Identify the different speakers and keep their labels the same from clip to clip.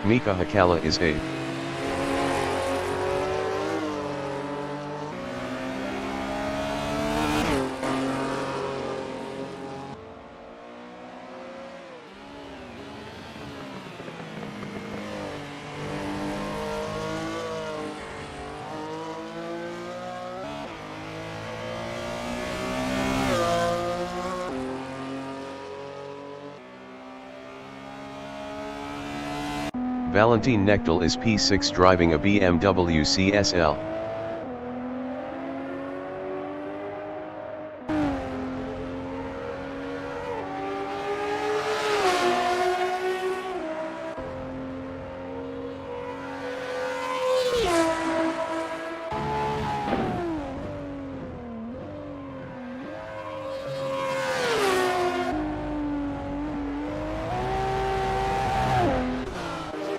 Speaker 1: Mika Hakala is 8th. Valentin Nekdal is P6 driving a BMW CSL.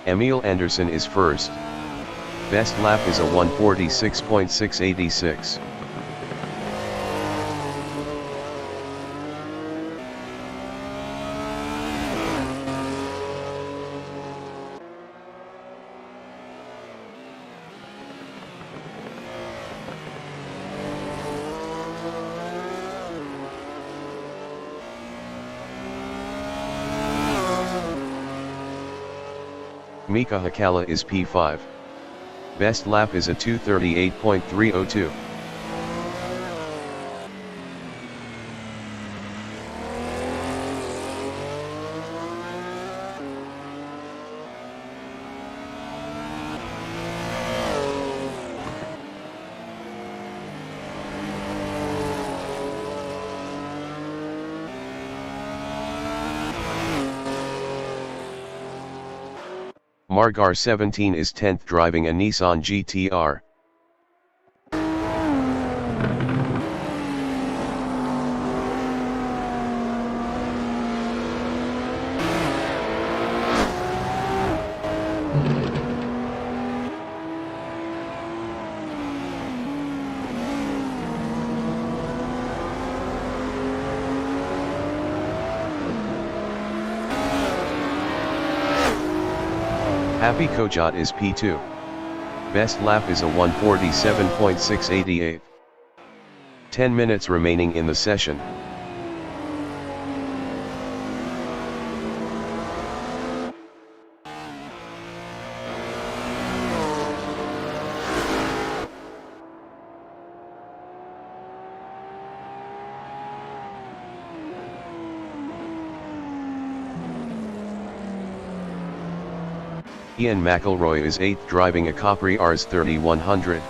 Speaker 1: Emil Andersson is first. Best lap is a 1:46.686. Mika Hakala is P5. Best lap is a 2:38.302. Margar 17 is 10th driving a Nissan GTR. Happy Kojat is P2. Best lap is a 1:47.688. 10 minutes remaining in the session. Ian McElroy is 8th driving a Capri Rs 3100.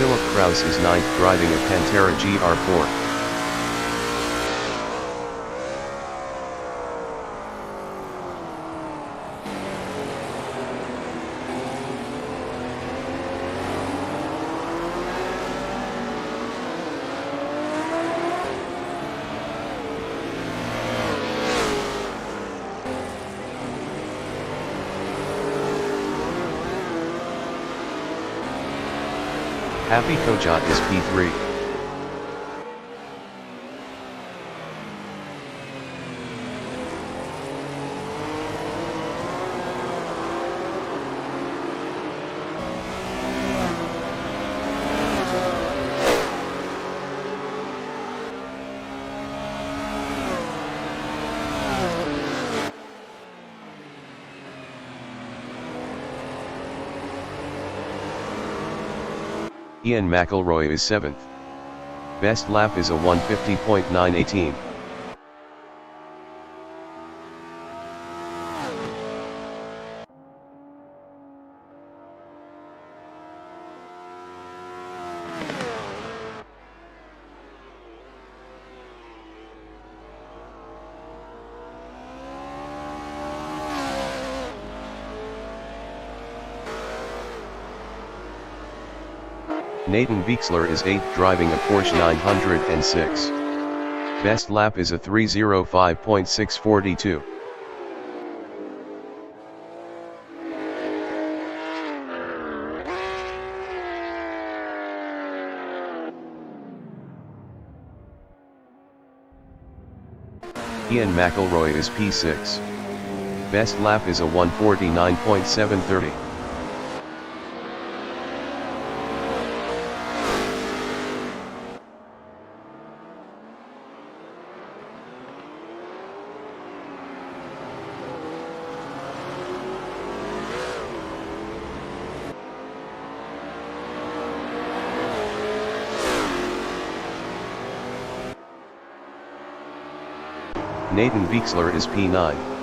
Speaker 1: Philip Kraus is 9th driving a Pantera GR4. Happy Kojat is P3. Ian McElroy is 7th. Best lap is a 1:50.918. Nathan Beixler is 8th driving a Porsche 906. Best lap is a 3:05.642. Ian McElroy is P6. Best lap is a 1:49.730. Nathan Beixler is P9.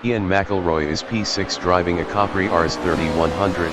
Speaker 1: Ian McElroy is P6 driving a Capri Rs 3100.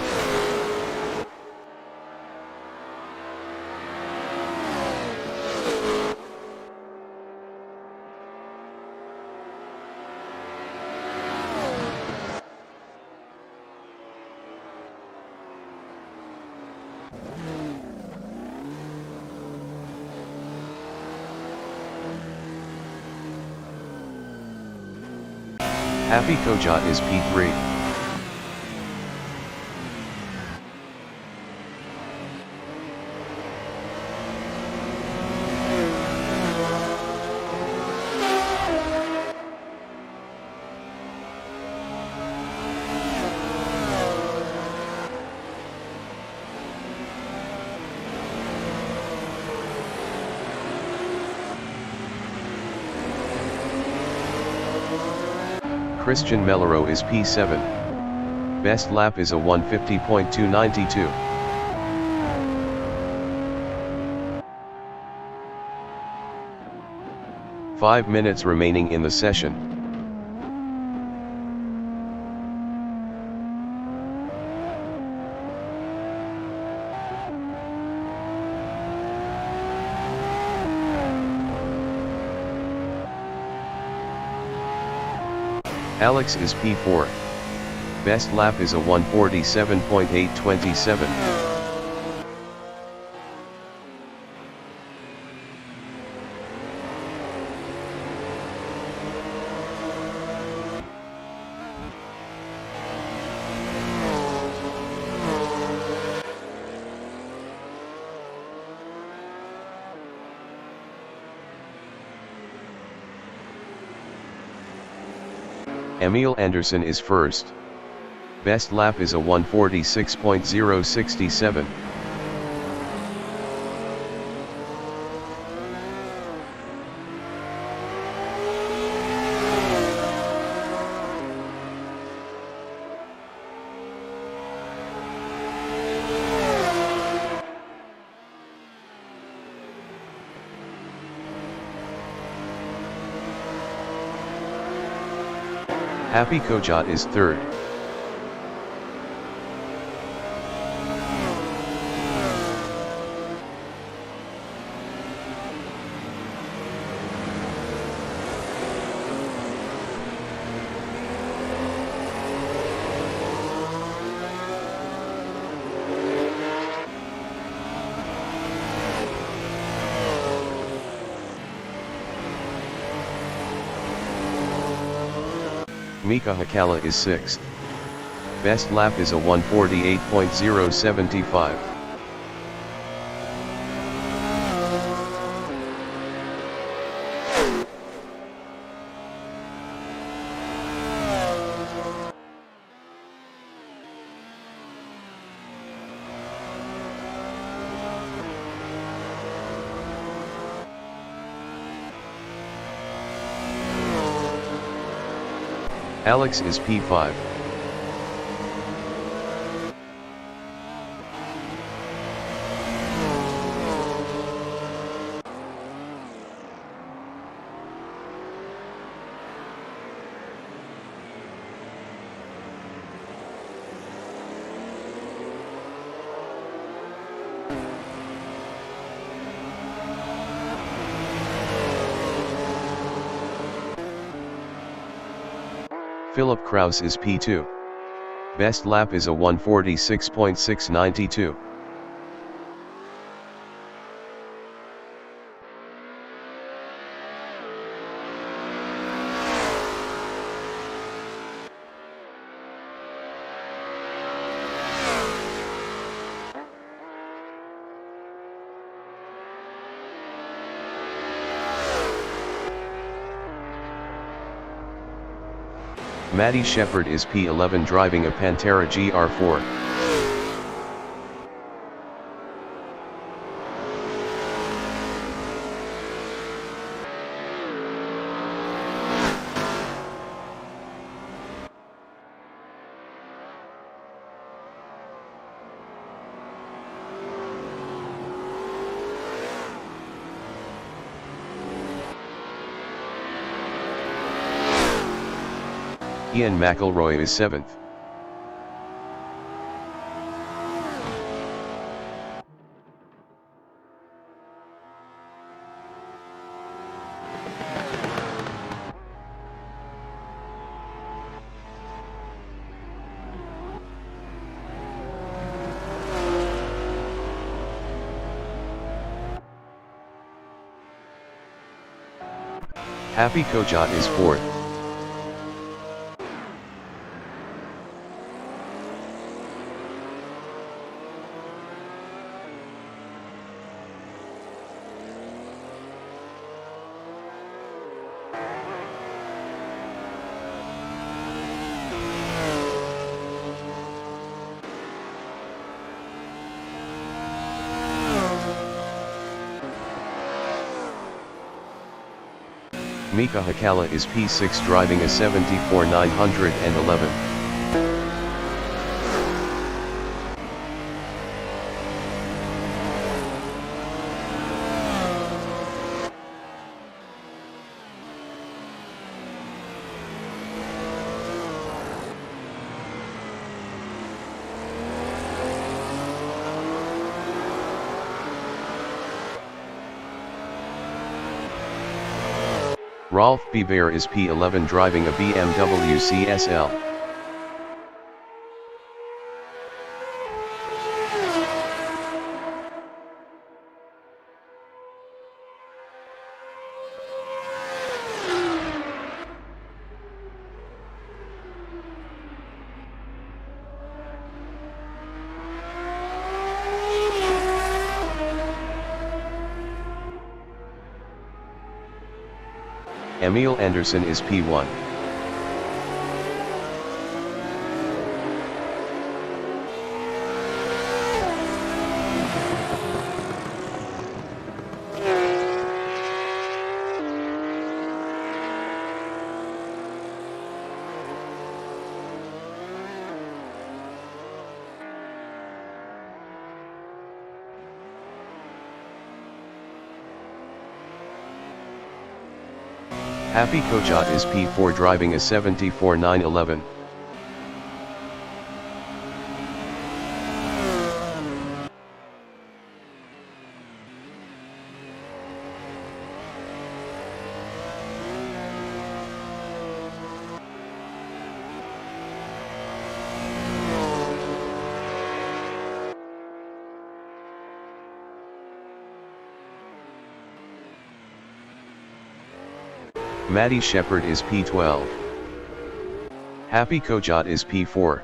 Speaker 1: Happy Kojat is P3. Christian Mellero is P7. Best lap is a 1:50.292. Five minutes remaining in the session. Alex is P4. Best lap is a 1:47.827. Emil Anderson is first. Best lap is a 1:46.067. Happy Kojat is third. Mika Hakala is sixth. Best lap is a 1:48.075. Alex is P5. Philip Kraus is P2. Best lap is a 1:46.692. Maddie Shepard is P11 driving a Pantera GR4. Ian McElroy is 7th. Happy Kojat is 4th. Mika Hakala is P6 driving a 74-911. Rolf Biver is P11 driving a BMW CSL. Emil Anderson is P1. Happy Kojat is P4 driving a 74-911. Maddie Shepard is P12. Happy Kojat is P4.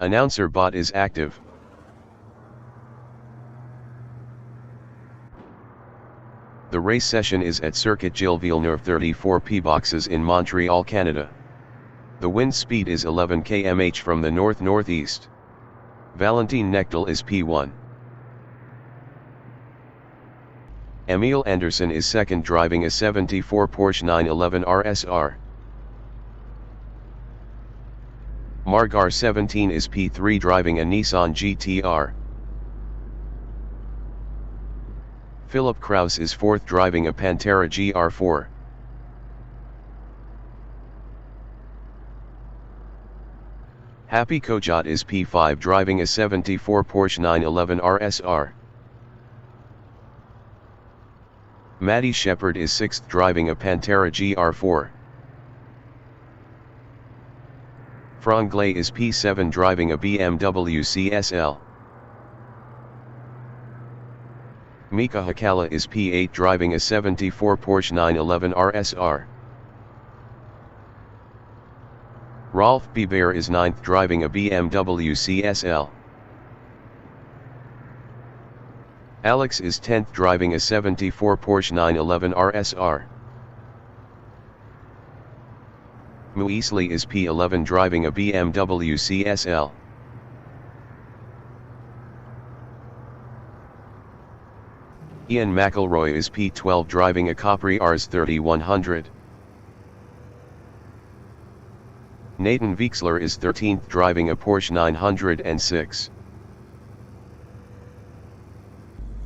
Speaker 1: Announcer bot is active. The race session is at Circuit Gilles Villeneuve 34P boxes in Montreal, Canada. The wind speed is 11 km/h from the north-northeast. Valentin Nechtel is P1. Emile Anderson is second driving a 74 Porsche 911 RSR. Margar 17 is P3 driving a Nissan GTR. Philip Kraus is fourth driving a Pantera GR4. Happy Kojat is P5 driving a 74 Porsche 911 RSR. Maddie Shepard is sixth driving a Pantera GR4. Franglais is P7 driving a BMW CSL. Mika Hakala is P8 driving a 74 Porsche 911 RSR. Rolf Biber is 9th driving a BMW CSL. Alex is 10th driving a 74 Porsche 911 RSR. Muisli is P11 driving a BMW CSL. Ian McElroy is P12 driving a Capri Rs 3100. Nathan Veixler is 13th driving a Porsche 906.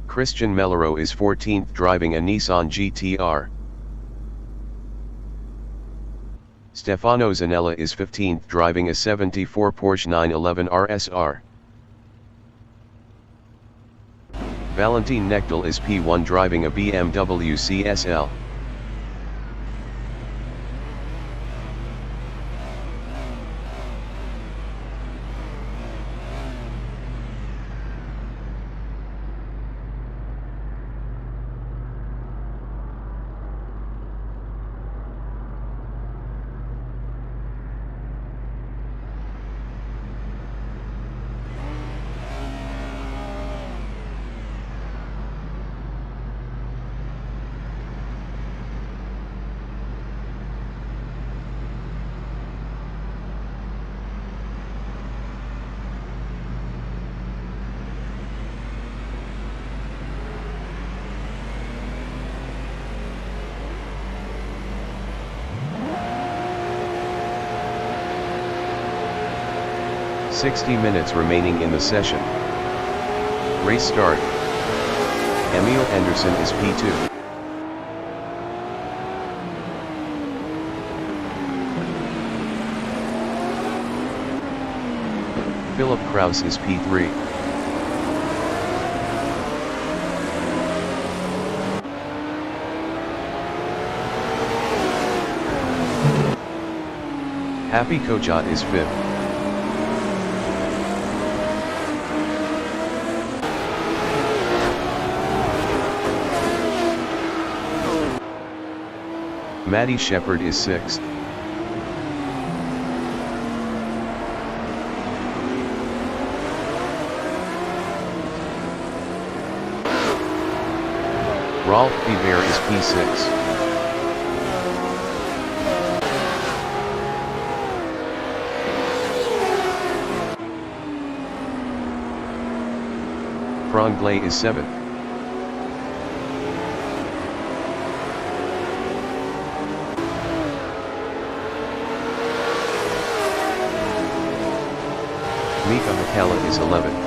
Speaker 1: Christian Mellero is 14th driving a Nissan GTR. Stefano Zanella is 15th driving a 74 Porsche 911 RSR. Valentin Nechtel is P1 driving a BMW CSL. "60 minutes remaining in the session. Race start. Emile Anderson is P2. Philip Kraus is P3. Happy Kojat is 5th. Maddie Shepard is 6th. Rolf Biber is P6. Franglais is 7th. Mika Hakala is 11th.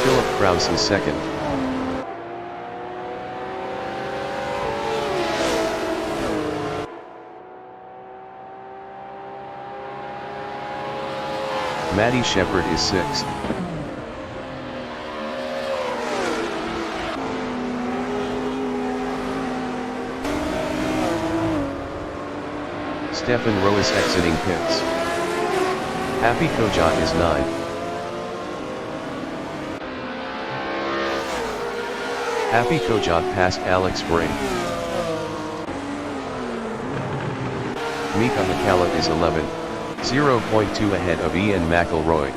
Speaker 1: Philip Kraus is 2nd. Maddie Shepard is 6th. Stefan Rowe is exiting pits. Happy Kojat is 9th. Happy Kojot passed Alex for 8th. Mika Hakala is 11th, 0.2 ahead of Ian McElroy.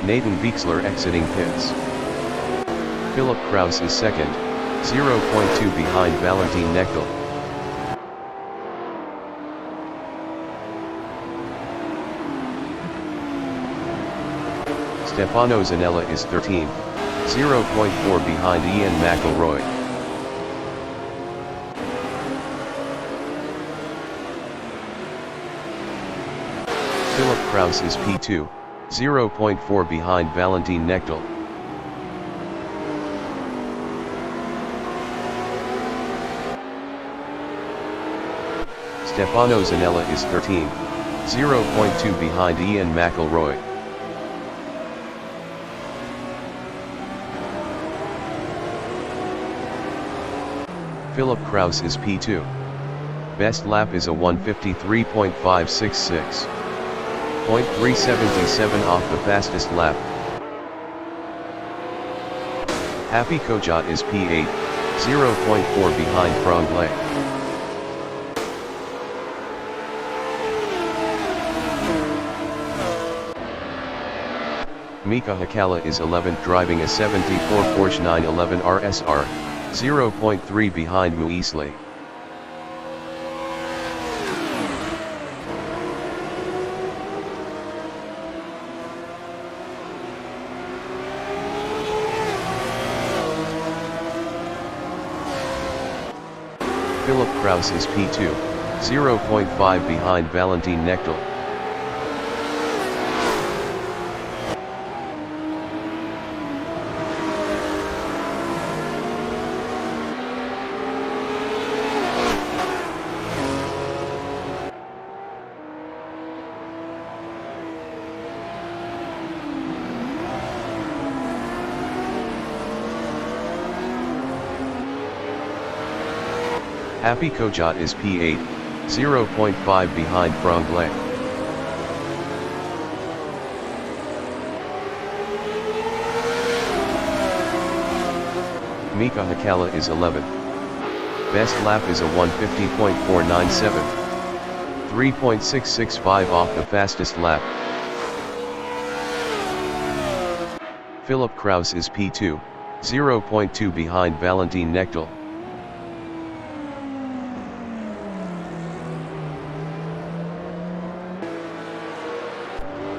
Speaker 1: Nathan Beixler exiting pits. Philip Kraus is 2nd, 0.2 behind Valentin Knechtel. Stefano Zanella is 13th, 0.4 behind Ian McElroy. Philip Kraus is P2, 0.4 behind Valentin Knechtel. Stefano Zanella is 13th, 0.2 behind Ian McElroy. Philip Kraus is P2. Best lap is a 1:53.566. 0.377 off the fastest lap. Happy Kojot is P8, 0.4 behind Franglais. Mika Hakala is 11th driving a 74 Porsche 911 RSR, 0.3 behind Muisley. Philip Kraus is P2, 0.5 behind Valentin Knechtel. Happy Kojot is P8, 0.5 behind Franglais. Mika Hakala is 11th. Best lap is a 1:50.497. 3.665 off the fastest lap. Philip Kraus is P2, 0.2 behind Valentin Knechtel.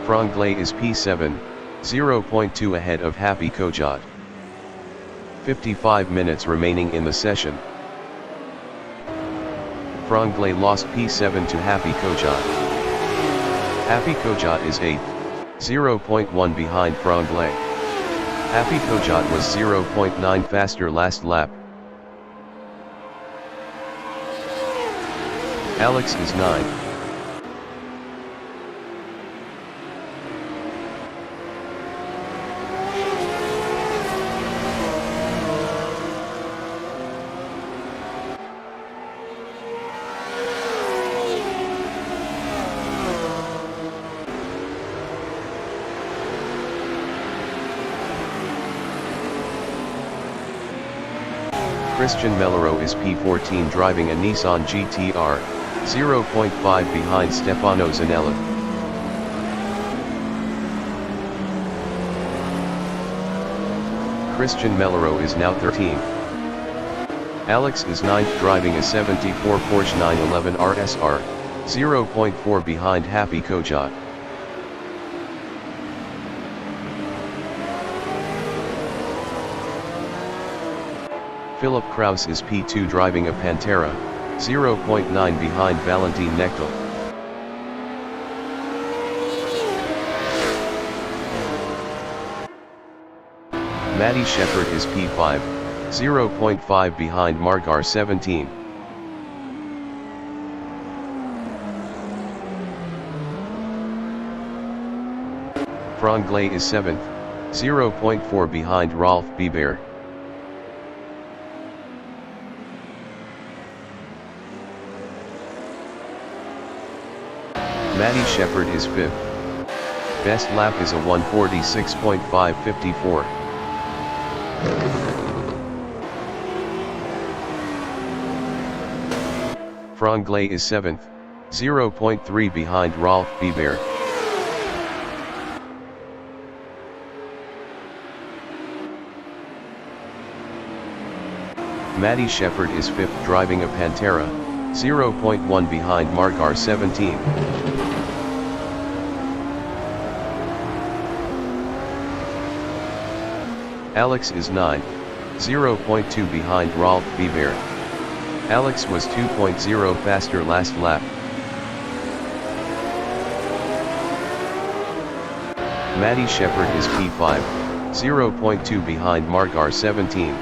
Speaker 1: Franglais is P7, 0.2 ahead of Happy Kojot. 55 minutes remaining in the session. Franglais lost P7 to Happy Kojot. Happy Kojot is 8th, 0.1 behind Franglais. Happy Kojot was 0.9 faster last lap. Alex is 9th. Christian Mellero is P14 driving a Nissan GT-R, 0.5 behind Stefano Zanella. Christian Mellero is now 13th. Alex is 9th driving a 74 Porsche 911 RSR, 0.4 behind Happy Kojot. Philip Kraus is P2 driving a Pantera, 0.9 behind Valentin Knechtel. Matty Shepard is P5, 0.5 behind Margar 17. Franglais is 7th, 0.4 behind Rolf Biber. Matty Shepard is 5th. Best lap is a 1:46.554. Franglais is 7th, 0.3 behind Rolf Biber. Matty Shepherd is 5th driving a Pantera, 0.1 behind Margar 17. Alex is 9th, 0.2 behind Rolf Biber. Alex was 2.0 faster last lap. Matty Shepherd is P5, 0.2 behind Margar 17.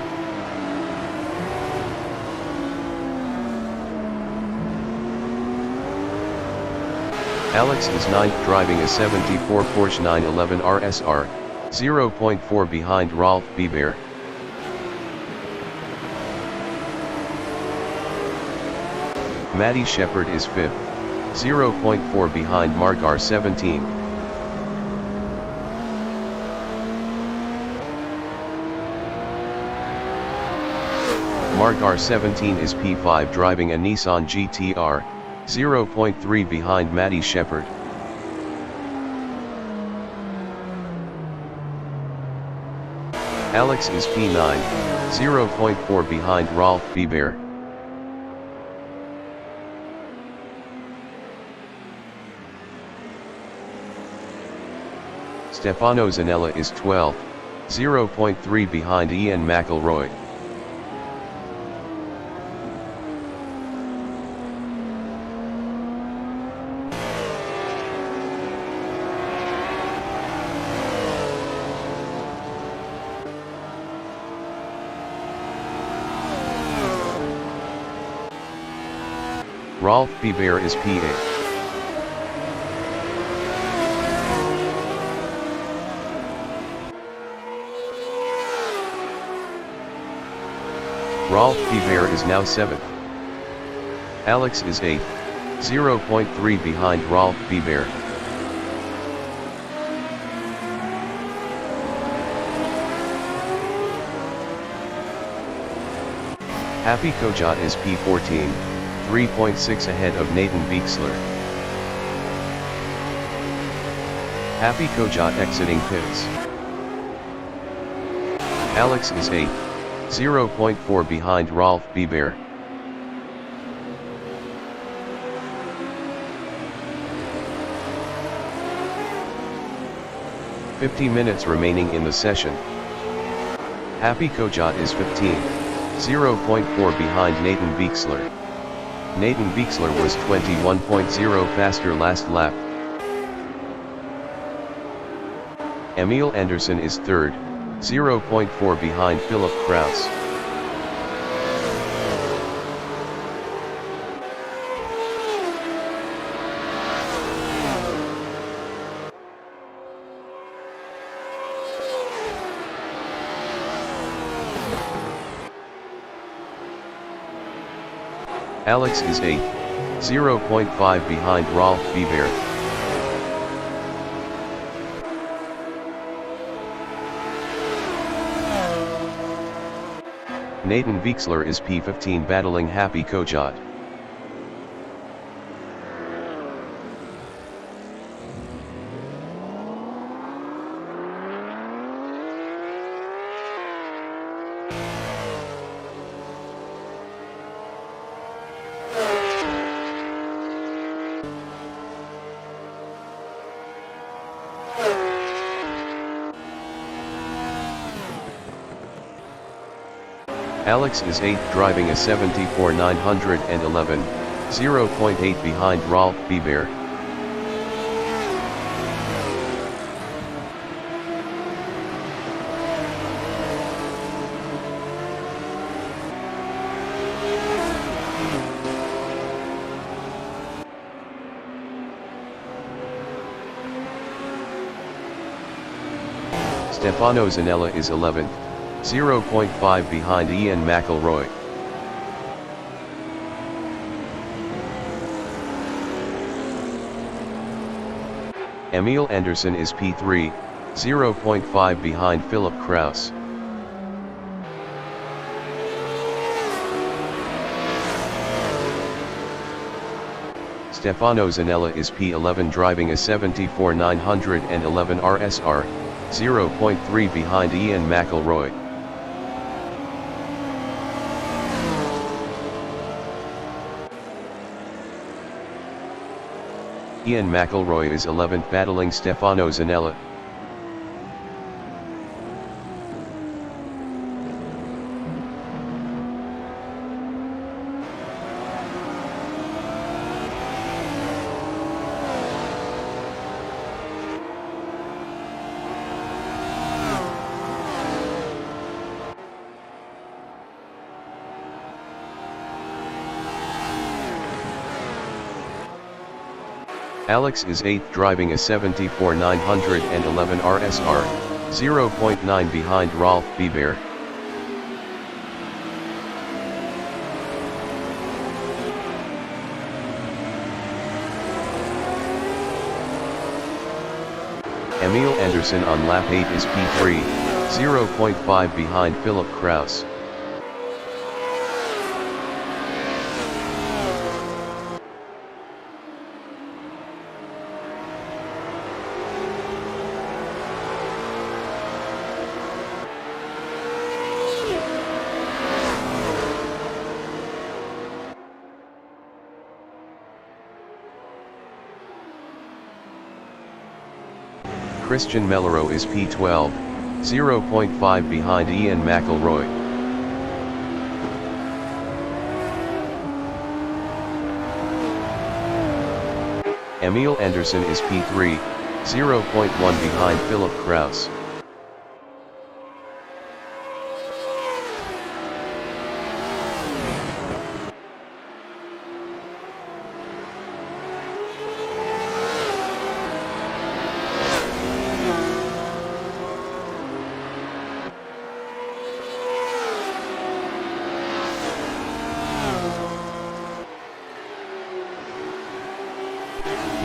Speaker 1: Alex is 9th driving a 74 Porsche 911 RSR, 0.4 behind Rolf Biber. Matty Shepherd is 5th, 0.4 behind Margar 17. Margar 17 is P5 driving a Nissan GT-R, 0.3 behind Matty Shepherd. Alex is P9, 0.4 behind Rolf Biber. Stefano Zanella is 12th, 0.3 behind Ian McElroy. Rolf Biber is P8. Rolf Biber is now 7th. Alex is 8th, 0.3 behind Rolf Biber. Happy Kojat is P14, 3.6 ahead of Nathan Beixler. Happy Kojat exiting pits. Alex is 8th, 0.4 behind Rolf Biber. "50 minutes remaining in the session. Happy Kojat is 15th, 0.4 behind Nathan Beixler. Nathan Beixler was 21.0 faster last lap. Emil Anderson is 3rd, 0.4 behind Philip Kraus. Alex is 8th, 0.5 behind Rolf Biber. Nathan Beixler is P15 battling Happy Kojat. Alex is 8th driving a 74 911, 0.8 behind Rolf Biber. Stefano Zanella is 11th, 0.5 behind Ian McElroy. Emil Anderson is P3, 0.5 behind Philip Kraus. Stefano Zanella is P11 driving a 74,911 RSR, 0.3 behind Ian McElroy. Ian McElroy is 11th battling Stefano Zanella. Alex is 8th driving a 74,911 RSR, 0.9 behind Rolf Biber. Emil Anderson on lap 8 is P3, 0.5 behind Philip Kraus. Christian Mellero is P12, 0.5 behind Ian McElroy. Emil Anderson is P3, 0.1 behind Philip Kraus.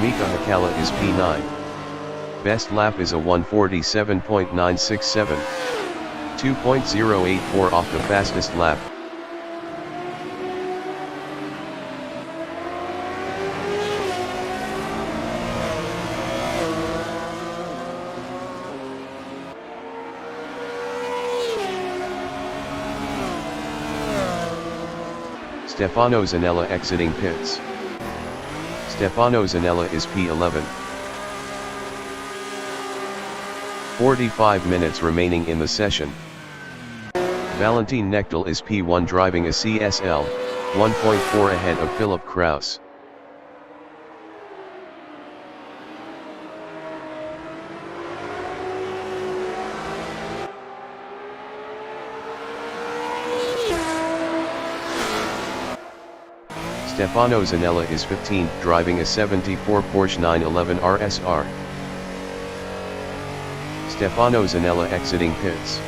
Speaker 1: Mika Hakala is P9. Best lap is a 147.967. 2.084 off the fastest lap. Stefano Zanella exiting pits. Stefano Zanella is P11. 45 minutes remaining in the session. Valentin Nechtel is P1 driving a CSL, 1.4 ahead of Philip Kraus. Stefano Zanella is 15th driving a 74 Porsche 911 RSR. Stefano Zanella exiting pits.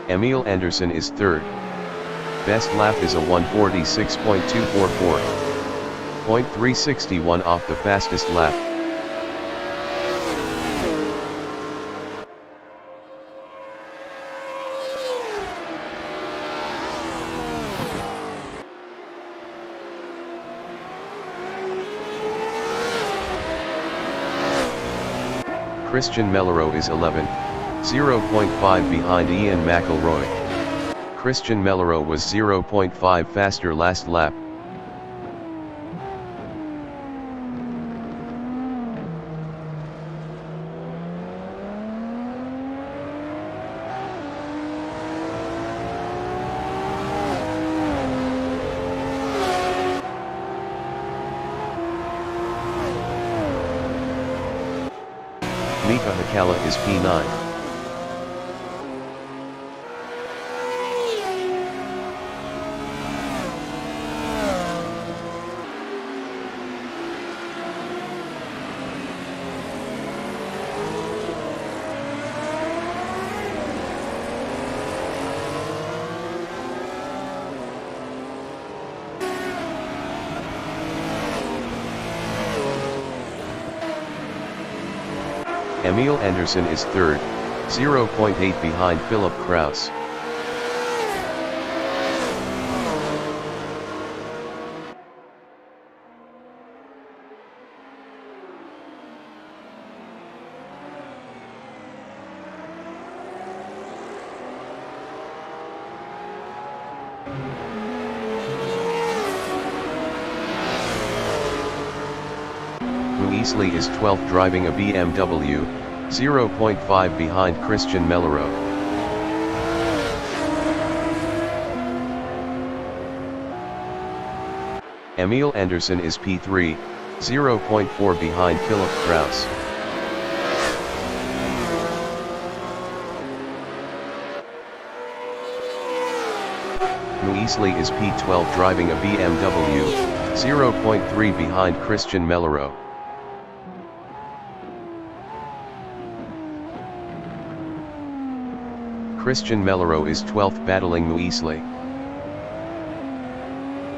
Speaker 1: Emil Anderson is 3rd. Best lap is a 146.244. 0.361 off the fastest lap. Christian Mellero is 11th, 0.5 behind Ian McElroy. Christian Mellero was 0.5 faster last lap. Mika Hakala is P9. Emil Anderson is third, 0.8 behind Philip Kraus. Muisli is 12th driving a BMW, 0.5 behind Christian Mellereau. Emil Anderson is P3, 0.4 behind Philip Kraus. Muisli is P12 driving a BMW, 0.3 behind Christian Mellereau. Christian Mellereau is 12th battling Muisli.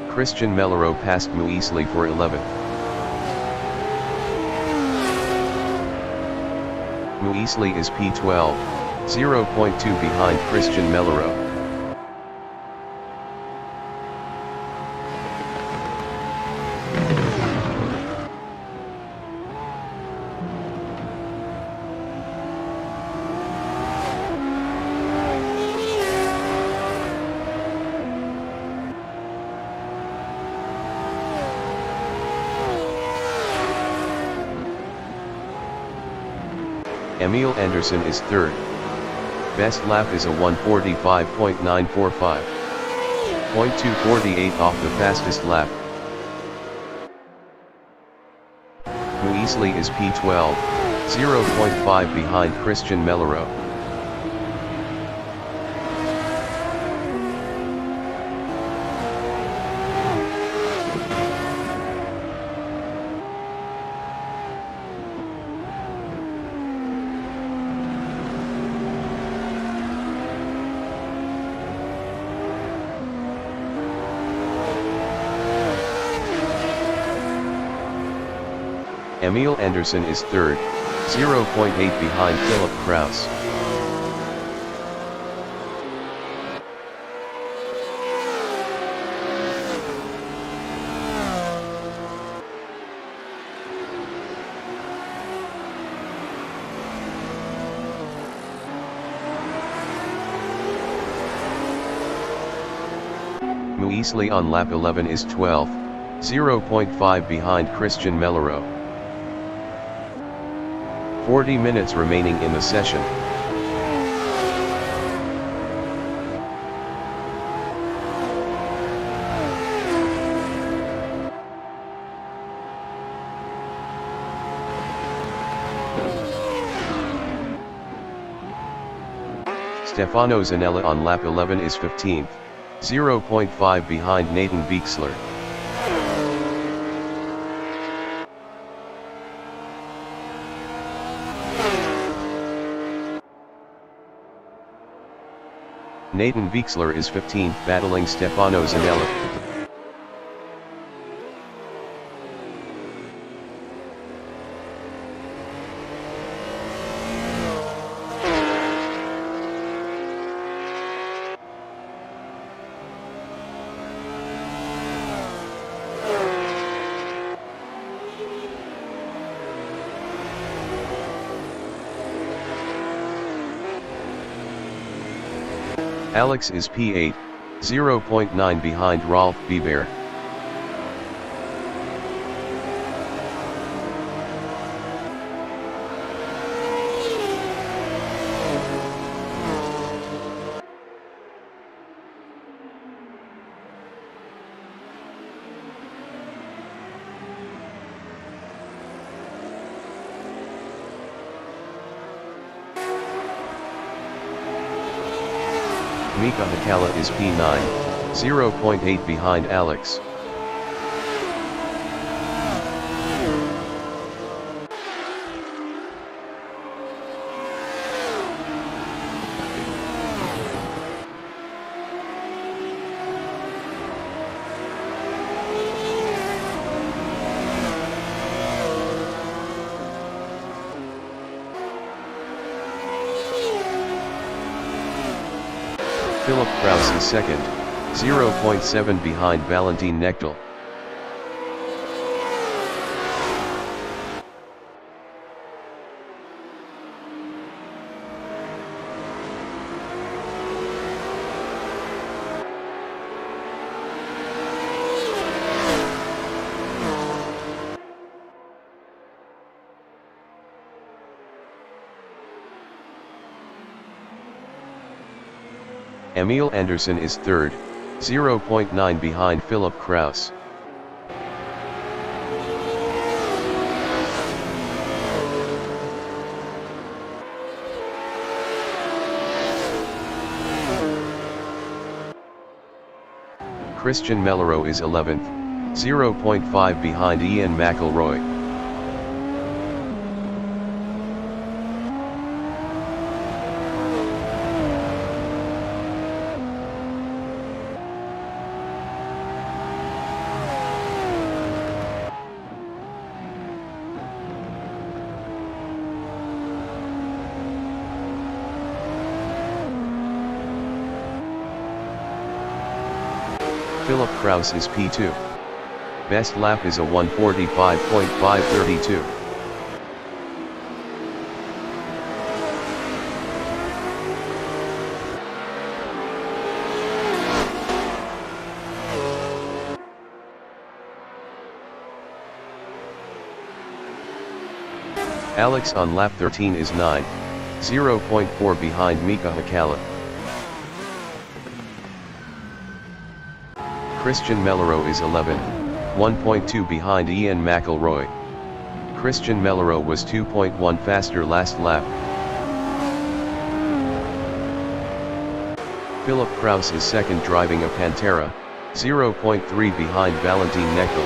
Speaker 1: Christian Mellereau passed Muisli for 11th. Muisli is P12, 0.2 behind Christian Mellereau. Emil Anderson is third. Best lap is a 1:45.945. 0.248 off the fastest lap. Muisli is P12, 0.5 behind Christian Mellereau. Emil Anderson is third, 0.8 behind Philip Kraus. Muisli on lap 11 is 12th, 0.5 behind Christian Mellereau. 40 minutes remaining in the session. Stefano Zanella on lap 11 is 15th, 0.5 behind Nathan Beixler. Nathan Beixler is 15th battling Stefano Zanella. Alex is P8, 0.9 behind Rolf Biber. Mika Hakala is P9, 0.8 behind Alex. Philip Kraus is second, 0.7 behind Valentin Knechtel. Emil Andersson is third, 0.9 behind Philip Kraus. Christian Mellero is 11th, 0.5 behind Ian McElroy. Philip Kraus is P2. Best lap is a 1:45.532. Alex on lap 13 is 9, 0.4 behind Mika Hakkala. Christian Mellero is 11th, 1.2 behind Ian McElroy. Christian Mellero was 2.1 faster last lap. Philip Kraus is second driving a Pantera, 0.3 behind Valentin Knechtel.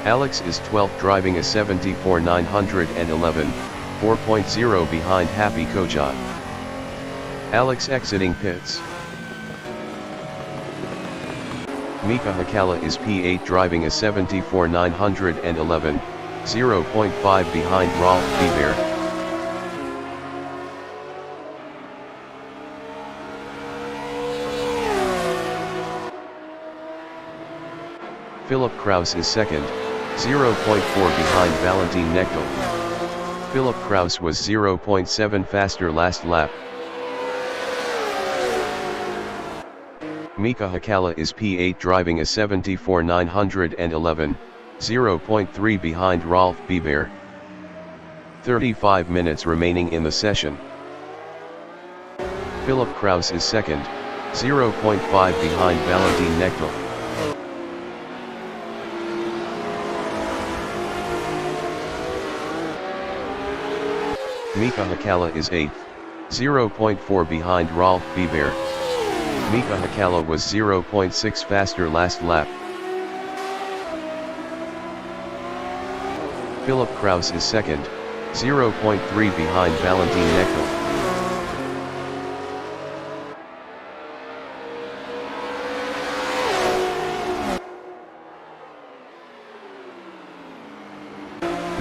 Speaker 1: Alex is 12th driving a 74-911, 4.0 behind Happy Kojat. Alex exiting pits. Mika Hakkala is P8 driving a 74-911, 0.5 behind Rolf Biber. Philip Kraus is second, 0.4 behind Valentin Knechtel. Philip Kraus was 0.7 faster last lap. Mika Hakkala is P8 driving a 74-911, 0.3 behind Rolf Biber. 35 minutes remaining in the session. Philip Kraus is second, 0.5 behind Valentin Knechtel. Mika Hakkala is 8th, 0.4 behind Rolf Biber. Mika Hakkala was 0.6 faster last lap. Philip Kraus is second, 0.3 behind Valentin Knechtel.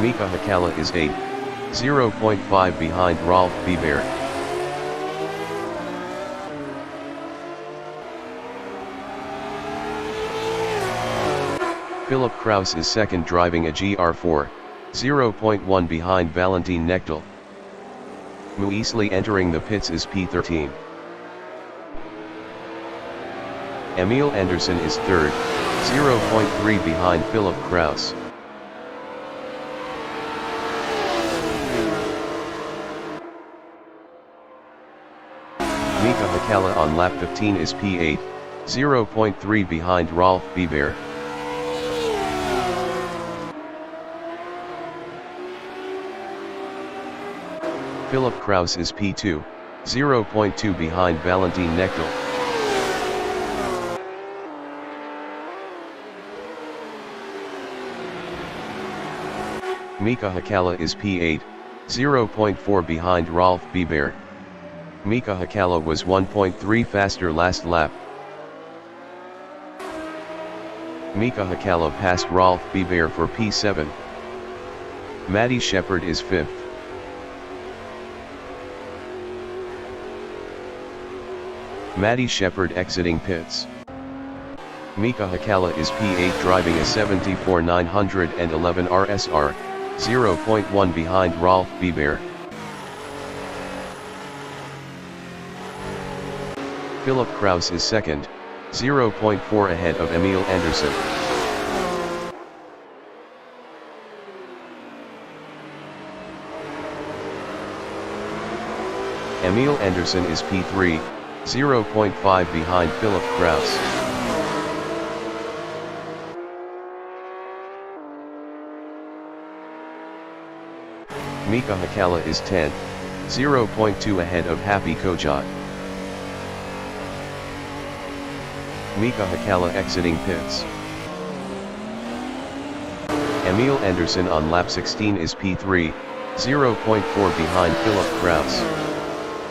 Speaker 1: Mika Hakkala is 8th, 0.5 behind Rolf Biber. Philip Kraus is second driving a GR4, 0.1 behind Valentin Knechtel. Muisli entering the pits is P13. Emil Andersson is third, 0.3 behind Philip Kraus. Mika Hakkala on lap 15 is P8, 0.3 behind Rolf Biber. Philip Kraus is P2, 0.2 behind Valentin Knechtel. Mika Hakkala is P8, 0.4 behind Rolf Biber. Mika Hakkala was 1.3 faster last lap. Mika Hakkala passed Rolf Biber for P7. Maddie Shepherd is 5th. Maddie Shepherd exiting pits. Mika Hakala is P8 driving a 74,911 RSR, 0.1 behind Rolf Bieber. Philip Kraus is 2nd, 0.4 ahead of Emil Andersson. Emil Andersson is P3, 0.5 behind Philip Kraus. Mika Hakala is 10th, 0.2 ahead of Happy Kojat. Mika Hakala exiting pits. Emil Andersson on lap 16 is P3, 0.4 behind Philip Kraus.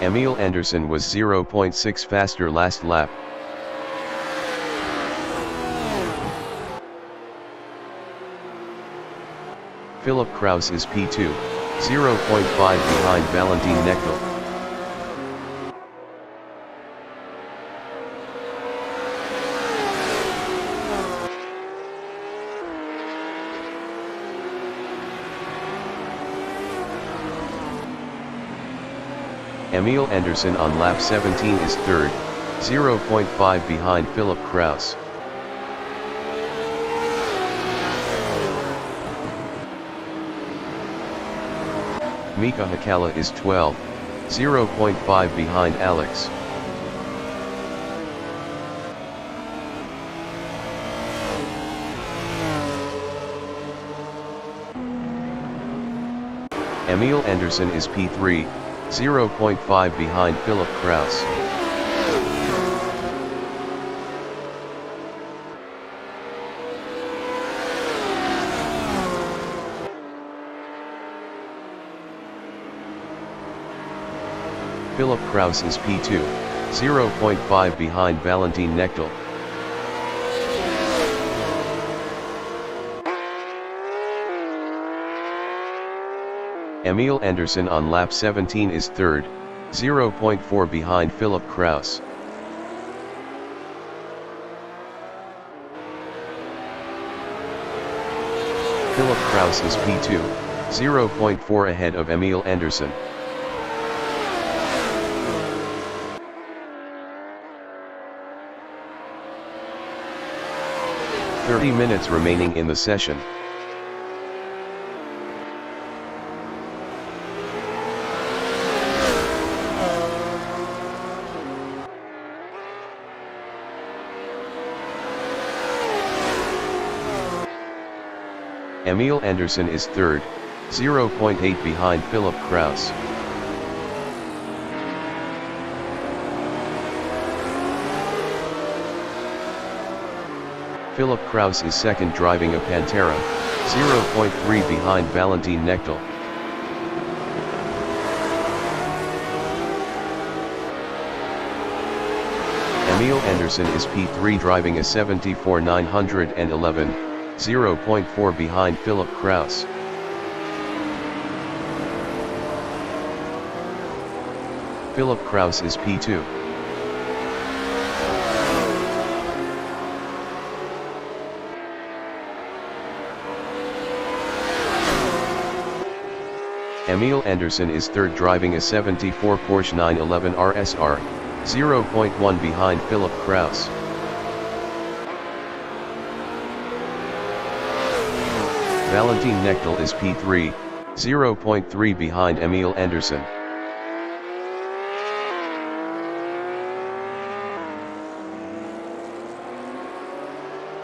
Speaker 1: Emil Andersson was 0.6 faster last lap. Philip Kraus is P2, 0.5 behind Valentin Knechtel. Emil Andersson on lap 17 is 3rd, 0.5 behind Philip Kraus. Mika Hakala is 12th, 0.5 behind Alex. Emil Andersson is P3, 0.5 behind Philip Kraus. Philip Kraus is P2, 0.5 behind Valentin Knechtel. Emil Andersson on lap 17 is 3rd, 0.4 behind Philip Kraus. Philip Kraus is P2, 0.4 ahead of Emil Andersson. "30 minutes remaining in the session. Emil Andersson is 3rd, 0.8 behind Philip Kraus. Philip Kraus is 2nd driving a Pantera, 0.3 behind Valentin Knechtel. Emil Andersson is P3 driving a 74,911, 0.4 behind Philip Kraus. Philip Kraus is P2. Emil Andersson is 3rd driving a 74 Porsche 911 RSR, 0.1 behind Philip Kraus. Valentin Knechtel is P3, 0.3 behind Emil Andersson.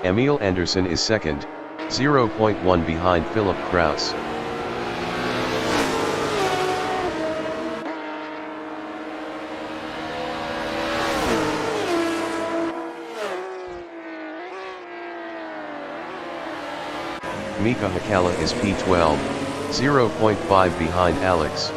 Speaker 1: Emil Andersson is 2nd, 0.1 behind Philip Kraus. Mika Hakala is P12, 0.5 behind Alex.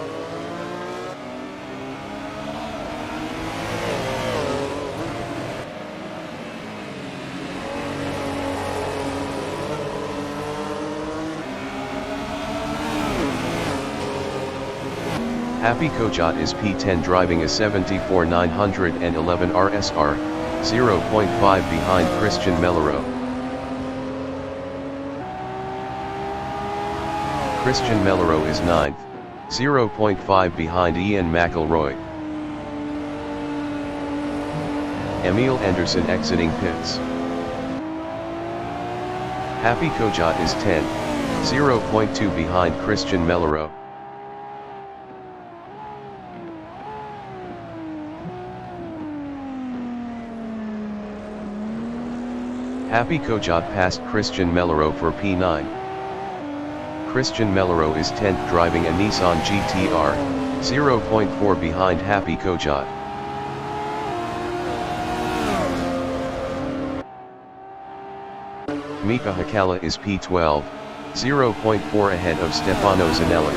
Speaker 1: Happy Kojat is P10 driving a 74,911 RSR, 0.5 behind Christian Mellereau. Christian Mellereau is 9th, 0.5 behind Ian McElroy. Emil Anderson exiting pits. Happy Kojat is 10th, 0.2 behind Christian Mellereau. Happy Kojat passed Christian Mellereau for P9. Christian Mellereau is 10th driving a Nissan GT-R, 0.4 behind Happy Kojat. Mika Hakkala is P12, 0.4 ahead of Stefano Zanella.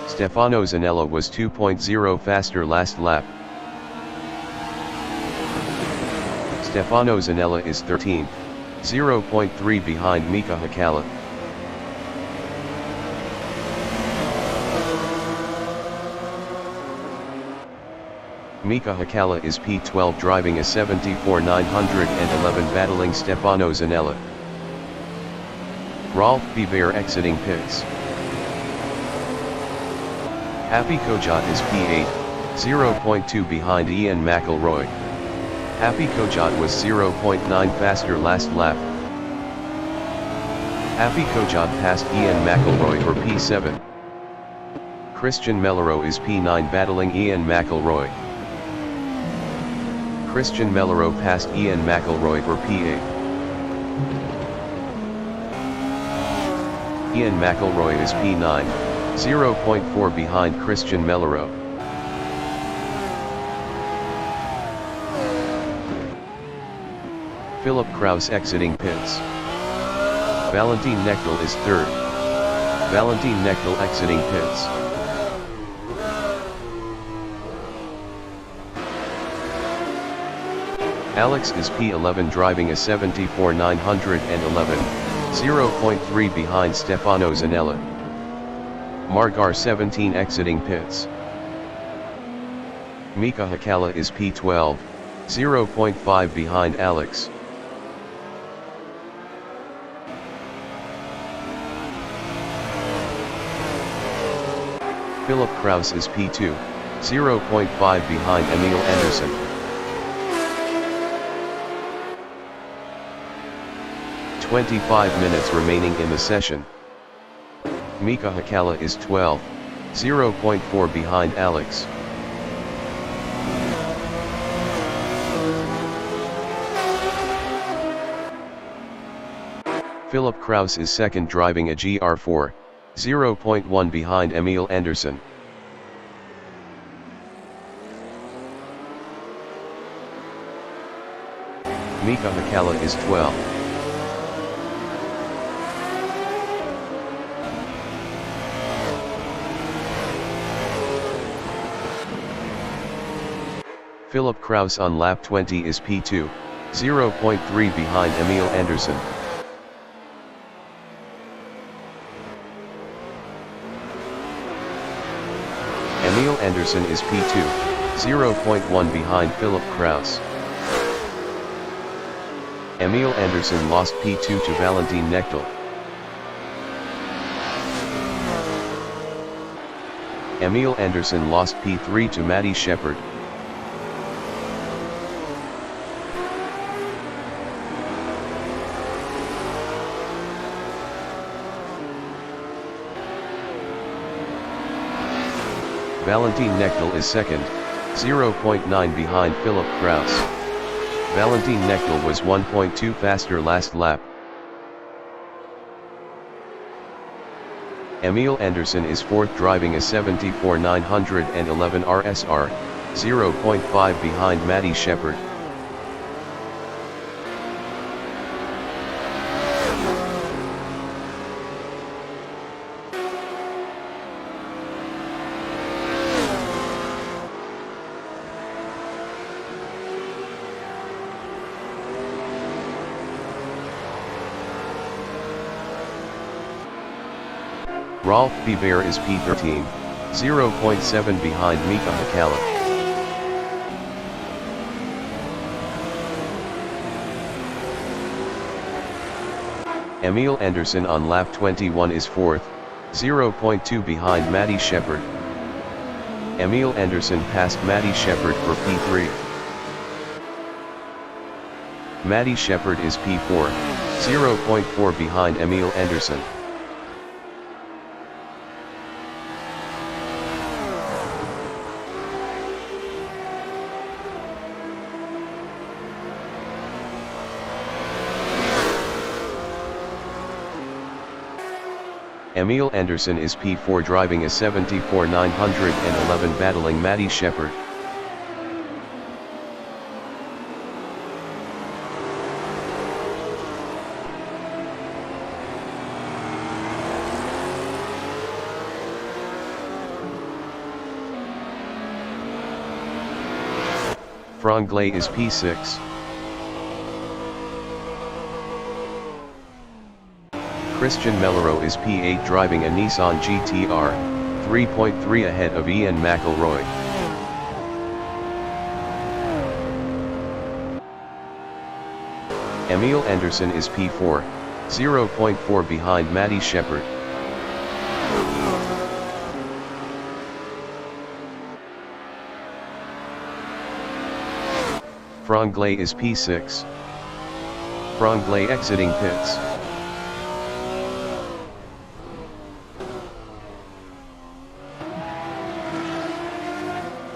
Speaker 1: Stefano Zanella was 2.0 faster last lap. Stefano Zanella is 13th, 0.3 behind Mika Hakkala. Mika Hakkala is P12 driving a 74,911 battling Stefano Zanella. Rolf Biver exiting pits. Happy Kojat is P8, 0.2 behind Ian McElroy. Happy Kojat was 0.9 faster last lap. Happy Kojat passed Ian McElroy for P7. Christian Mellereau is P9 battling Ian McElroy. Christian Mellereau passed Ian McElroy for P8. Ian McElroy is P9, 0.4 behind Christian Mellereau. Philip Kraus exiting pits. Valentin Knechtel is 3rd. Valentin Knechtel exiting pits. Alex is P11 driving a 74,911, 0.3 behind Stefano Zanella. Margar 17 exiting pits. Mika Hakkala is P12, 0.5 behind Alex. Philip Kraus is P2, 0.5 behind Emil Anderson. "25 minutes remaining in the session. Mika Hakkala is 12th, 0.4 behind Alex. Philip Kraus is 2nd driving a GR4, 0.1 behind Emil Anderson. Mika Hakkala is 12th. Philip Kraus on lap 20 is P2, 0.3 behind Emil Anderson. Emil Anderson is P2, 0.1 behind Philip Kraus. Emil Anderson lost P2 to Valentin Knechtel. Emil Anderson lost P3 to Matty Shepard. Valentin Knechtel is 2nd, 0.9 behind Philip Kraus. Valentin Knechtel was 1.2 faster last lap. Emil Anderson is 4th driving a 74,911 RSR, 0.5 behind Matty Shepard. Rolf Biver is P13, 0.7 behind Mika Hakala. Emil Anderson on lap 21 is 4th, 0.2 behind Matty Shepard. Emil Anderson passed Matty Shepard for P3. Matty Shepard is P4, 0.4 behind Emil Anderson. Emil Anderson is P4 driving a 74-911 battling Matty Shepard. Franglais is P6. Christian Mellereau is P8 driving a Nissan GT-R, 3.3 ahead of Ian McElroy. Emil Anderson is P4, 0.4 behind Matty Shepard. Franglais is P6. Franglais exiting pits.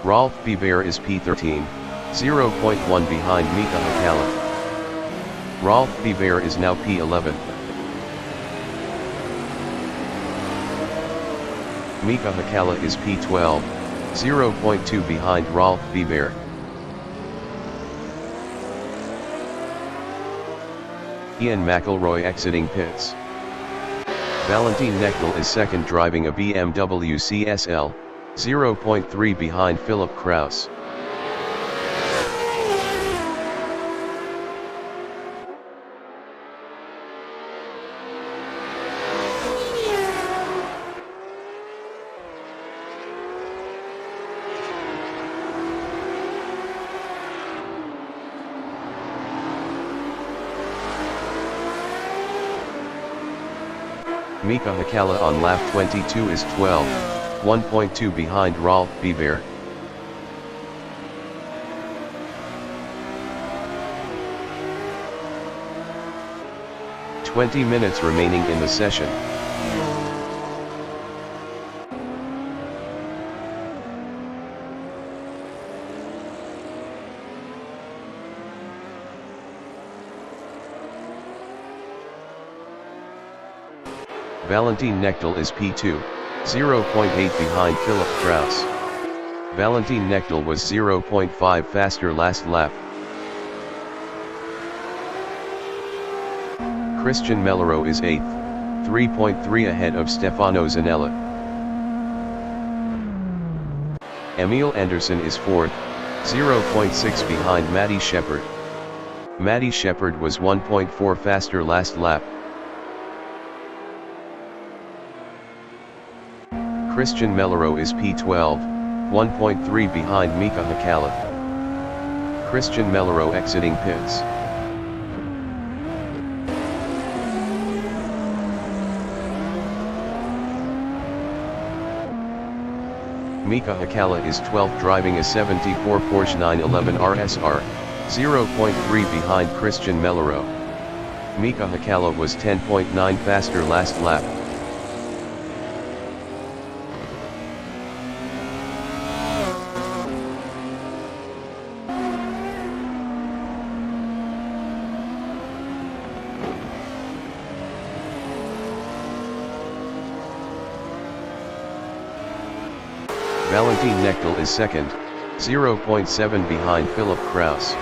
Speaker 1: Rolf Biber is P13, 0.1 behind Mika Hakala. Rolf Biber is now P11. Mika Hakala is P12, 0.2 behind Rolf Biber. Ian McElroy exiting pits. Valentin Knechtel is second driving a BMW CSL, 0.3 behind Philip Kraus. Mika Hakala on lap 22 is 12, 1.2 behind Rolf Biber. "20 minutes remaining in the session. Valentin Knechtel is P2, 0.8 behind Philip Kraus. Valentin Knechtel was 0.5 faster last lap. Christian Mellereau is 8th, 3.3 ahead of Stefano Zanella. Emil Anderson is 4th, 0.6 behind Matty Shepard. Matty Shepard was 1.4 faster last lap. Christian Mellereau is P12, 1.3 behind Mika Hakala. Christian Mellereau exiting pits. Mika Hakala is 12th driving a 74 Porsche 911 RSR, 0.3 behind Christian Mellereau. Mika Hakala was 10.9 faster last lap. Valentin Knechtel is second, 0.7 behind Philip Kraus.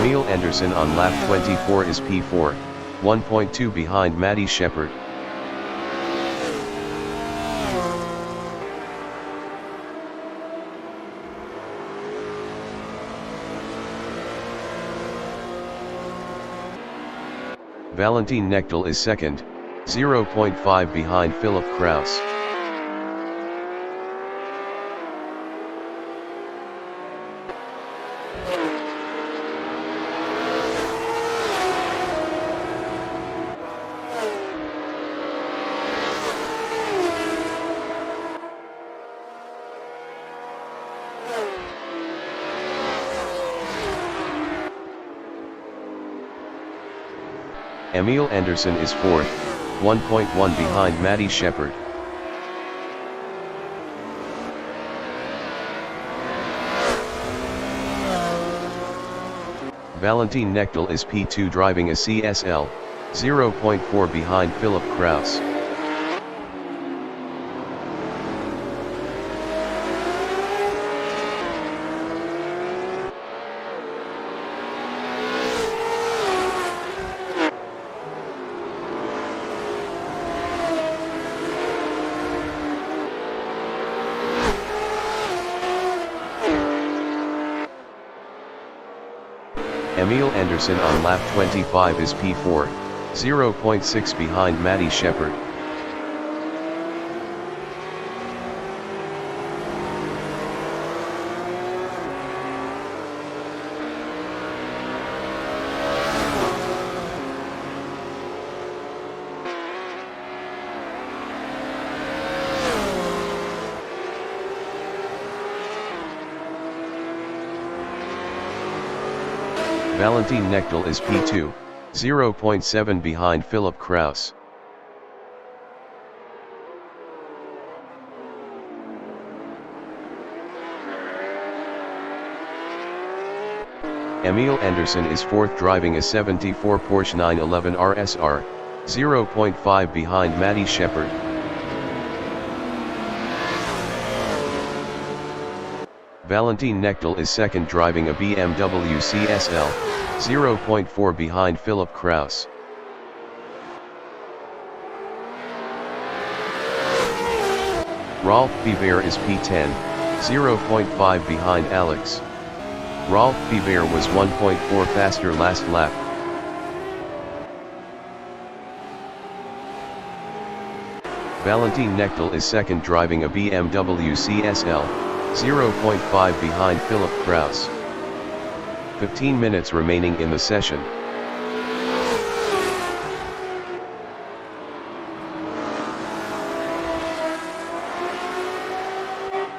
Speaker 1: Emil Anderson on lap 24 is P4, 1.2 behind Matty Shepherd. Valentin Knechtel is second, 0.5 behind Philip Kraus. Emil Anderson is fourth, 1.1 behind Matty Shepherd. Valentin Knechtel is P2 driving a CSL, 0.4 behind Philip Kraus. Emil Anderson on lap 25 is P4, 0.6 behind Matty Shepherd. Valentin Knechtel is P2, 0.7 behind Philip Kraus. Emil Anderson is fourth driving a 74 Porsche 911 RSR, 0.5 behind Matty Shepherd. Valentin Knechtel is second driving a BMW CSL, 0.4 behind Philip Kraus. Rolf Biver is P10, 0.5 behind Alex. Rolf Biver was 1.4 faster last lap. Valentin Knechtel is second driving a BMW CSL, 0.5 behind Philip Kraus. 15 minutes remaining in the session.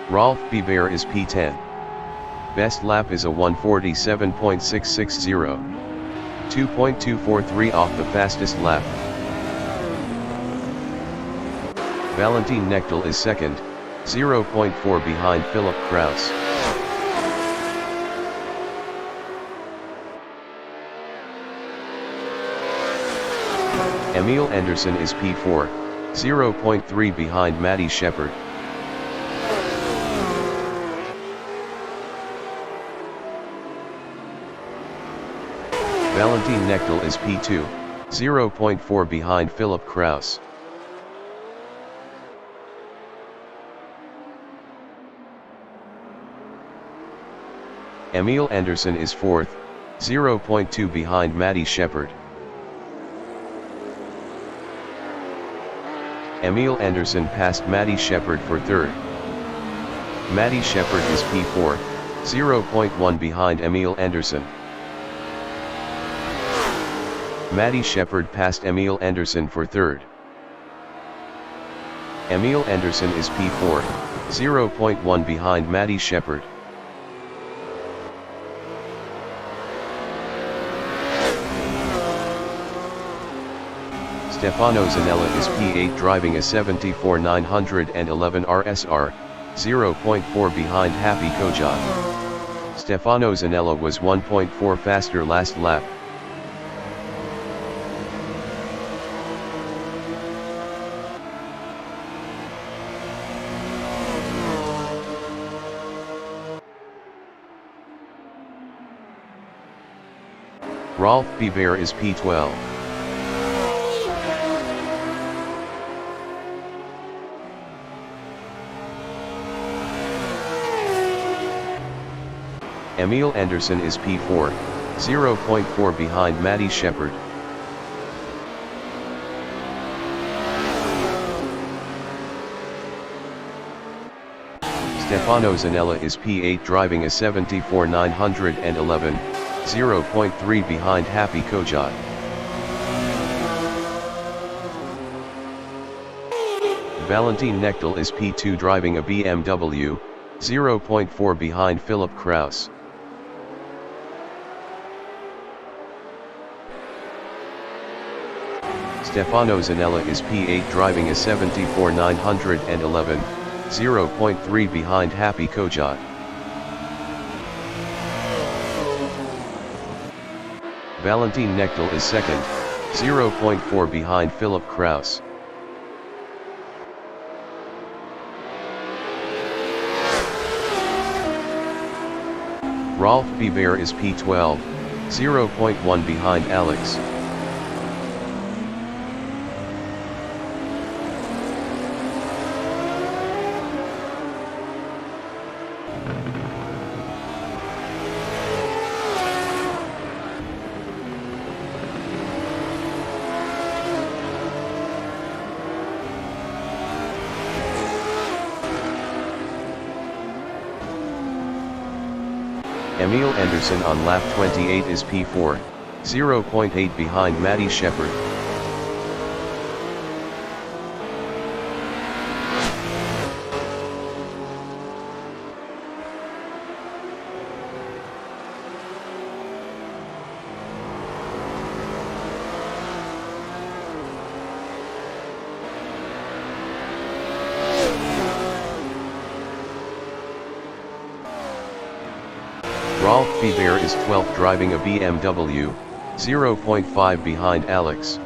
Speaker 1: Rolf Biver is P10. Best lap is a 1:47.660. 2.243 off the fastest lap. Valentin Knechtel is second, 0.4 behind Philip Kraus. Emil Anderson is P4, 0.3 behind Matty Shepherd. Valentin Knechtel is P2, 0.4 behind Philip Kraus. Emil Anderson is fourth, 0.2 behind Matty Shepherd. Emil Anderson passed Matty Shepherd for third. Matty Shepherd is P4, 0.1 behind Emil Anderson. Matty Shepherd passed Emil Anderson for third. Emil Anderson is P4, 0.1 behind Matty Shepherd. Stefano Zanella is P8 driving a 74 911 RSR, 0.4 behind Happy Kojak. Stefano Zanella was 1.4 faster last lap. Rolf Bever is P12. Emil Anderson is P4, 0.4 behind Matty Shepard. Stefano Zanella is P8 driving a 74,911, 0.3 behind Happy Kojat. Valentin Knechtel is P2 driving a BMW, 0.4 behind Philip Kraus. Stefano Zanella is P8 driving a 74,911, 0.3 behind Happy Kojat. Valentin Knechtel is second, 0.4 behind Philip Kraus. Rolf Bever is P12, 0.1 behind Alex. Emil Anderson on lap 28 is P4, 0.8 behind Matty Shepard. Rolf Bever is 12th driving a BMW, 0.5 behind Alex.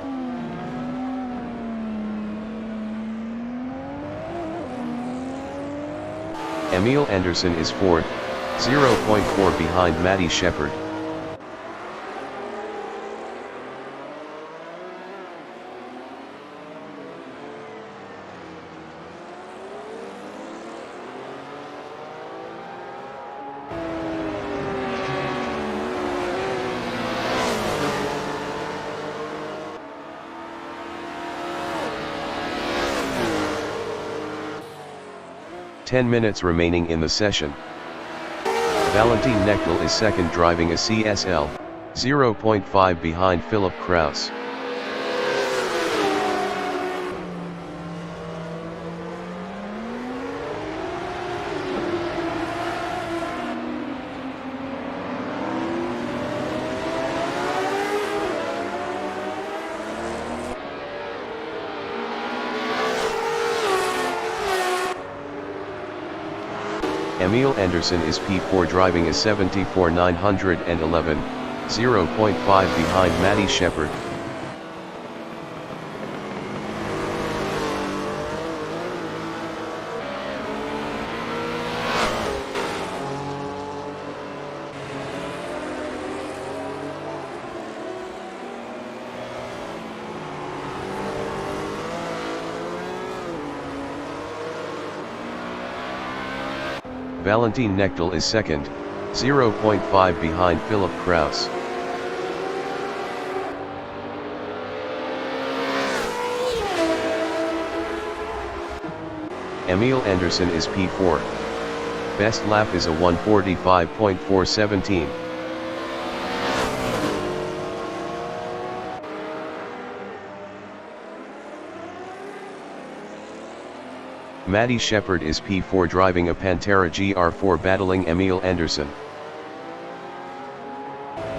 Speaker 1: Emil Anderson is 4th, 0.4 behind Matty Shepard. Ten minutes remaining in the session. Valentin Knechtel is second driving a CSL, 0.5 behind Philip Kraus. Emil Anderson is P4 driving a 74,911, 0.5 behind Matty Shepard. Valentin Knechtel is second, 0.5 behind Philip Kraus. Emil Anderson is P4. Best lap is a 1:45.417. Matty Shepard is P4 driving a Pantera GR4 battling Emil Anderson.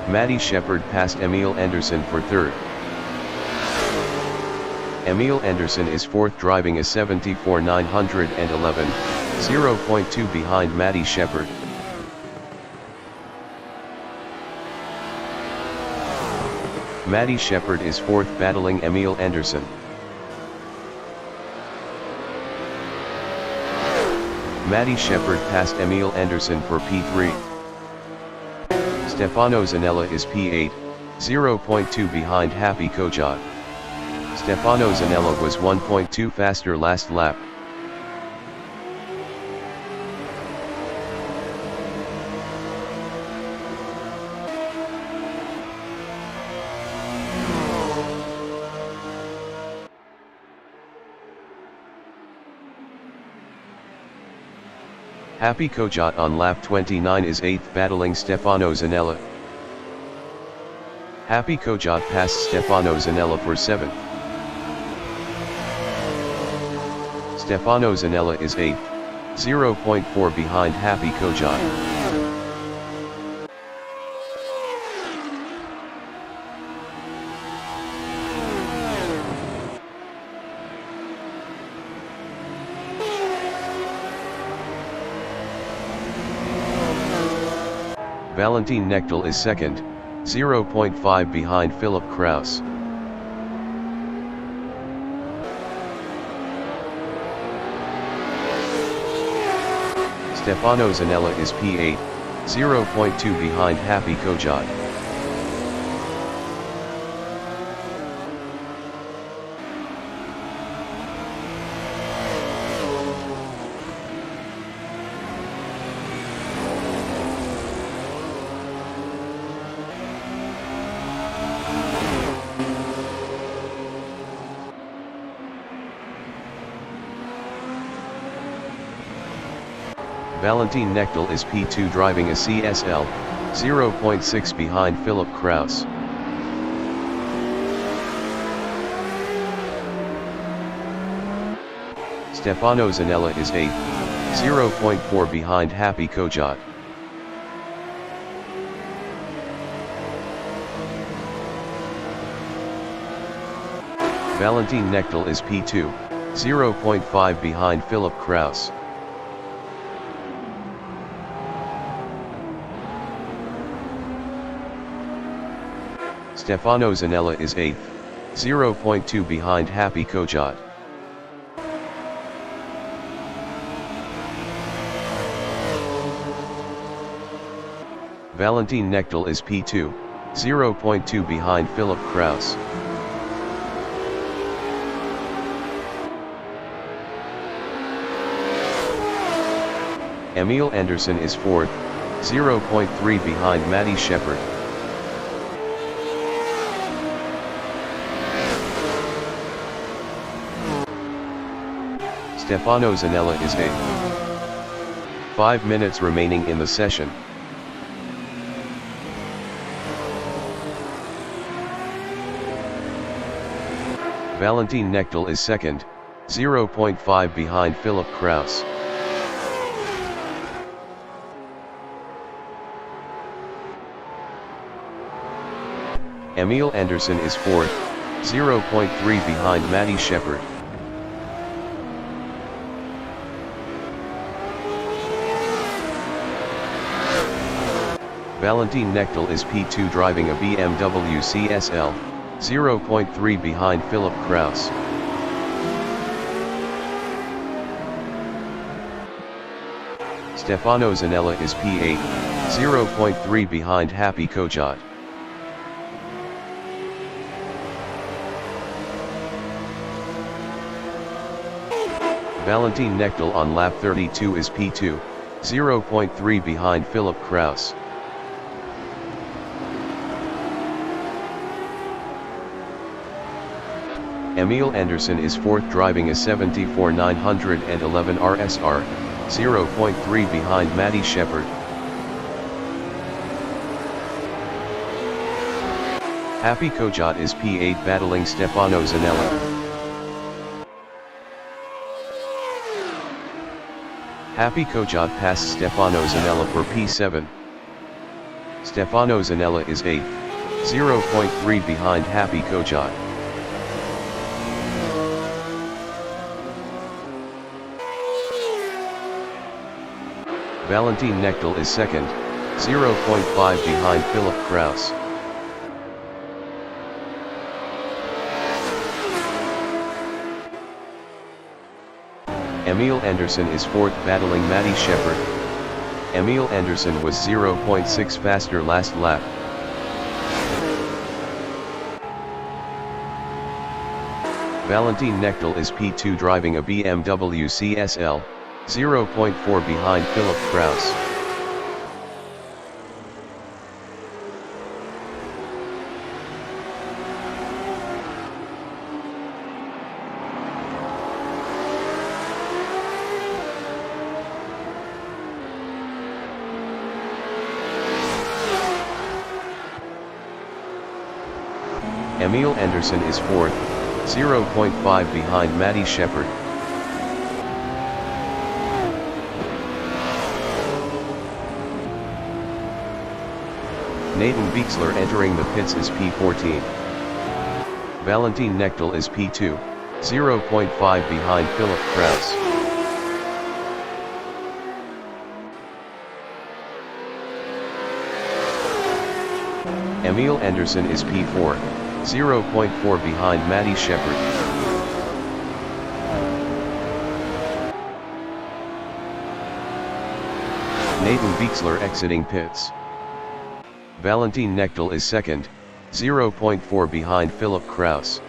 Speaker 1: Matty Shepard passed Emil Anderson for third. Emil Anderson is fourth driving a 74,911, 0.2 behind Matty Shepard. Matty Shepard is fourth battling Emil Anderson. Matty Shepard passed Emil Anderson for P3. Stefano Zanella is P8, 0.2 behind Happy Kojot. Stefano Zanella was 1.2 faster last lap. Happy Kojot on lap 29 is 8th battling Stefano Zanella. Happy Kojot passed Stefano Zanella for 7th. Stefano Zanella is 8th, 0.4 behind Happy Kojot. Valentin Knechtel is 2nd, 0.5 behind Philip Kraus. Stefano Zanella is P8, 0.2 behind Happy Kojot. Valentin Knechtel is P2 driving a CSL, 0.6 behind Philip Kraus. Stefano Zanella is 8th, 0.4 behind Happy Kojot. Valentin Knechtel is P2, 0.5 behind Philip Kraus. Stefano Zanella is 8th, 0.2 behind Happy Kojot. Valentin Knechtel is P2, 0.2 behind Philip Kraus. Emil Andersson is 4th, 0.3 behind Matty Shepard. Stefano Zanella is 8th. 5 minutes remaining in the session. Valentin Knechtel is 2nd, 0.5 behind Philip Kraus. Emil Andersson is 4th, 0.3 behind Matty Shepard. Valentin Knechtel is P2 driving a BMW CSL, 0.3 behind Philip Kraus. Stefano Zanella is P8, 0.3 behind Happy Kojot. Valentin Knechtel on lap 32 is P2, 0.3 behind Philip Kraus. Emil Andersson is 4th driving a 74-911 RSR, 0.3 behind Matty Shepard. Happy Kojot is P8 battling Stefano Zanella. Happy Kojot passed Stefano Zanella for P7. Stefano Zanella is 8th, 0.3 behind Happy Kojot. Valentin Knechtel is 2nd, 0.5 behind Philip Kraus. Emil Andersson is 4th battling Matty Shepard. Emil Andersson was 0.6 faster last lap. Valentin Knechtel is P2 driving a BMW CSL, 0.4 behind Philip Kraus. Emil Anderson is 4th, 0.5 behind Matty Shepard. Nathan Beixler entering the pits is P14. Valentin Knechtel is P2, 0.5 behind Philip Kraus. Emil Anderson is P4, 0.4 behind Matty Shepard. Nathan Beixler exiting pits. Valentin Knechtel is 2nd, 0.4 behind Philip Kraus.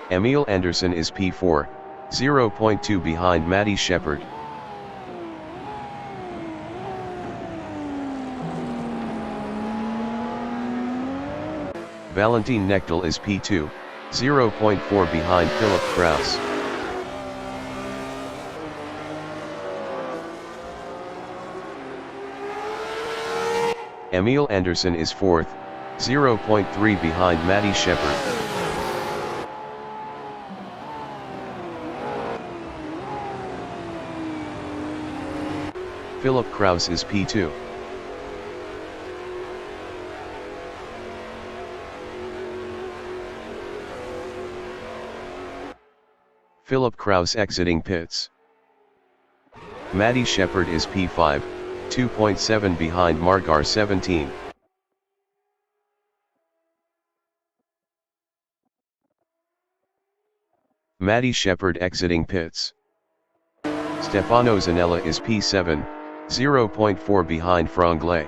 Speaker 1: Emil Anderson is P4, 0.2 behind Matty Shepard. Valentin Knechtel is P2, 0.4 behind Philip Kraus. Emil Anderson is 4th, 0.3 behind Matty Shepard. Philip Kraus is P2. Philip Kraus exiting pits. Matty Shepard is P5, 2.7 behind Margar 17. Matty Shepard exiting pits. Stefano Zanella is P7, 0.4 behind Franglais.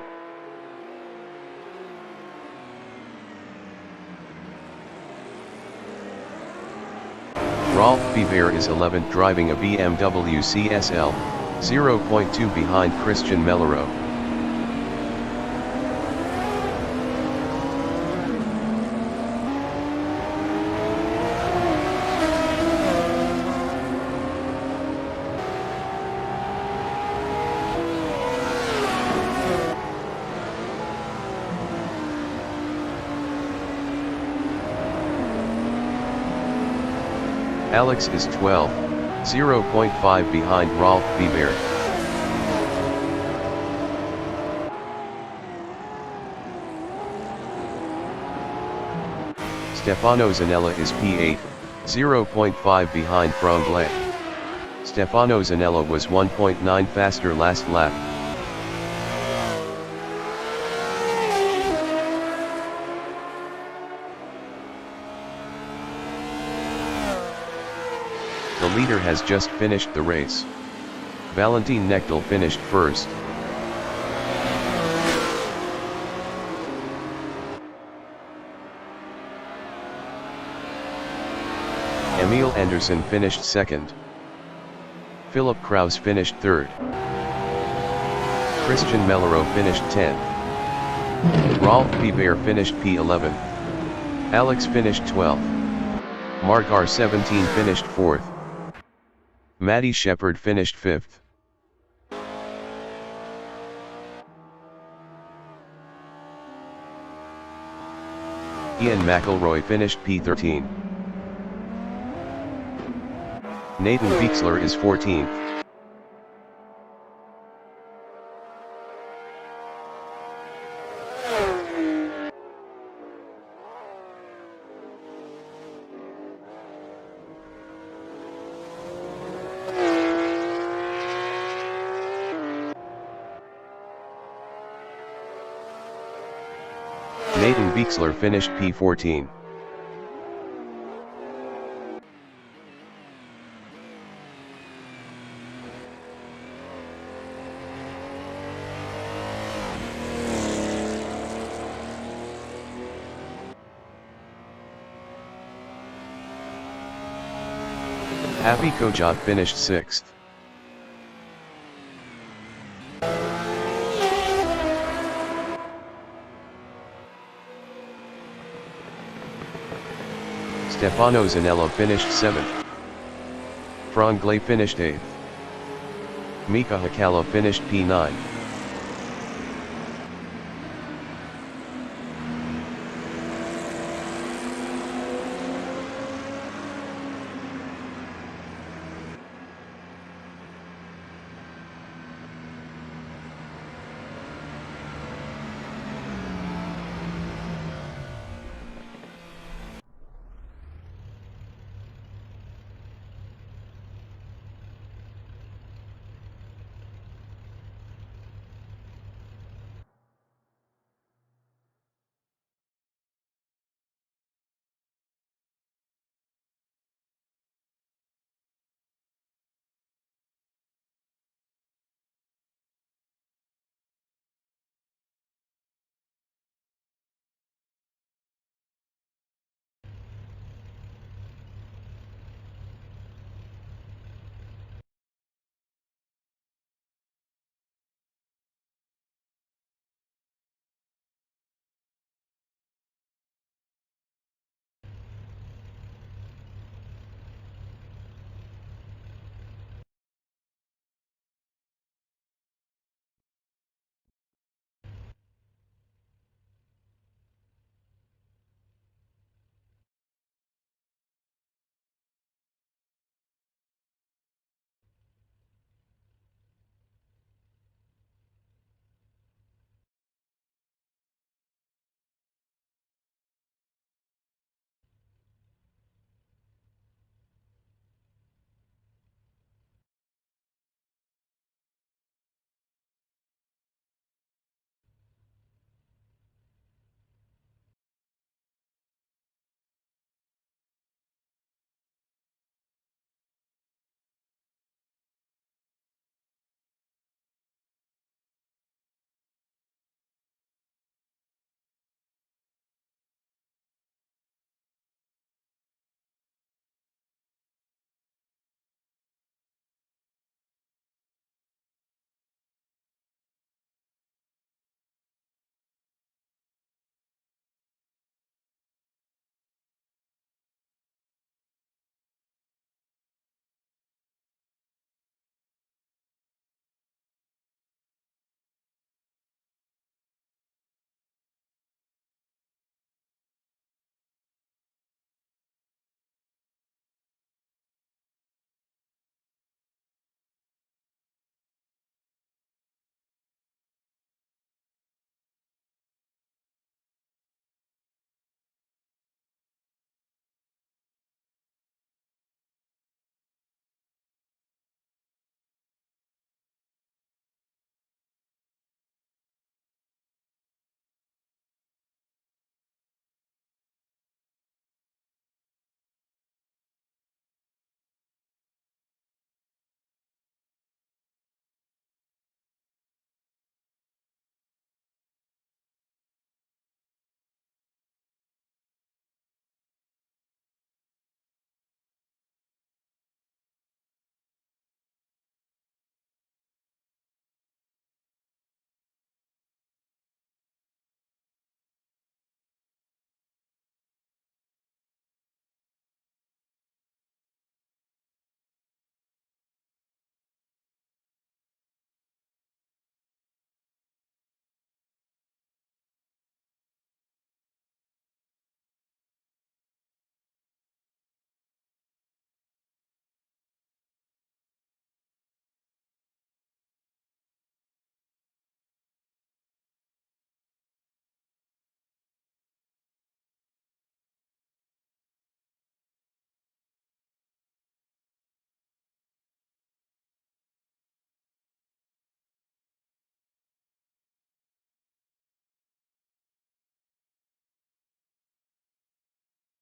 Speaker 1: Rolf Biver is 11th driving a BMW CSL, 0.2 behind Christian Mellero. Alex is 12, 0.5 behind Rolf Biver. Stefano Zanella is P8, 0.5 behind Franglais. Stefano Zanella was 1.9 faster last lap. The leader has just finished the race. Valentin Knechtel finished first. Emil Anderson finished second. Philip Kraus finished third. Christian Mellero finished 10th. Rolf Biver finished P11. Alex finished 12th. Margar 17 finished 4th. Matty Shepard finished 5th. Ian McElroy finished P13. Nathan Beixler is 14th. Nathan Beixler finished P14. Happy Kojot finished 6th. Stefano Zanello finished 7th. Franglais finished 8th. Mika Hakala finished P9.